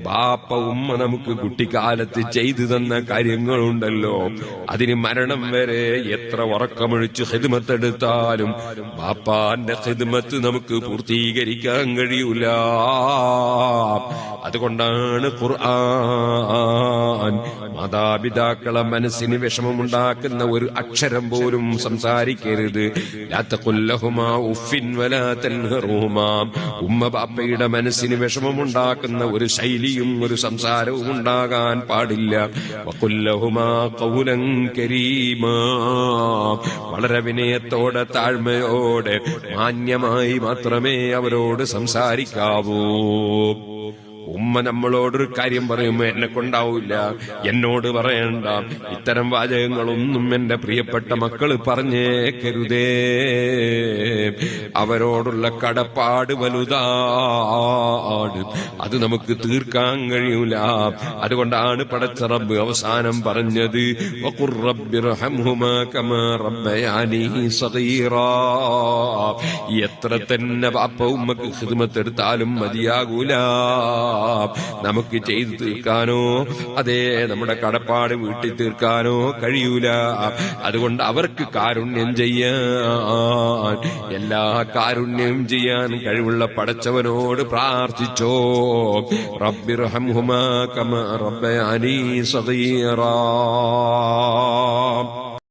ബാപ്പ ഉമ്മ നമുക്ക് കുട്ടിക്കാലത്ത് ചെയ്തു തന്ന കാര്യങ്ങളുണ്ടല്ലോ, അതിന് മരണം വരെ എത്ര ഉറക്കമൊഴിച്ച് ഖിദ്മത്തെടുത്താലും ബാപ്പാന്റെ ഖിദ്മത്ത് നമുക്ക് പൂർത്തീകരിക്കാൻ കഴിയൂല. അതുകൊണ്ടാണ് ഖുർആൻ മാതാപിതാക്കളെ മനസ്സിന് വിഷമമുണ്ടാക്കുന്ന ഒരു അക്ഷരം പോലും സംസാരിക്കരുത്. ലാ തഖുൽ ലഹുമാ ഉഫിൻ വലാ തൻഹറുഹുമാ. ഉമ്മ ബാപ്പയുടെ മനസ്സിന് വിഷമമുണ്ടാക്കുന്ന ഒരു ശൈലിയും ഒരു സംസാരവും ഉണ്ടാകാൻ പാടില്ല. വഖുൽ ലഹുമാ ഖൗലൻ കരീമാ. വളരെ വിനയത്തോടെ താഴ്മയോടെ മാന്യമായി മാത്രമേ അവരോട് സംസാരിക്കാവൂ. ഉമ്മ നമ്മളോടൊരു കാര്യം പറയുമ്പോ എന്നെ കൊണ്ടാവില്ല, എന്നോട് പറയണ്ട, ഇത്തരം വാചകങ്ങളൊന്നും എന്റെ പ്രിയപ്പെട്ട മക്കള് പറഞ്ഞേക്കരുതേ. അവരോടുള്ള കടപ്പാട് വലുതാണ്, അത് നമുക്ക് തീർക്കാൻ കഴിയൂല. അതുകൊണ്ടാണ് പടച്ച റബ്ബ് അവസാനം പറഞ്ഞത് വഖുർ റബ്ബിർഹംഹുമാ കമാ റബ്ബയാനി സഗീറാ. എത്ര തന്നെ ബാപ്പ ഉമ്മക്ക് ഖിദ്മത്ത് എടുത്താലും മതിയാകൂല. നമുക്ക് ചെയ്തു തീർക്കാനോ അതേ നമ്മുടെ കടപ്പാട് വീട്ടിൽ തീർക്കാനോ കഴിയൂല. അതുകൊണ്ട് അവർക്ക് കാരുണ്യം ചെയ്യാൻ, എല്ലാ കാരുണ്യം ചെയ്യാൻ കഴിവുള്ള പടച്ചവനോട് പ്രാർത്ഥിച്ചോ. റബ്ബിർഹംഹുമാ കമാ റബ്ബയാനി സഗീറാ.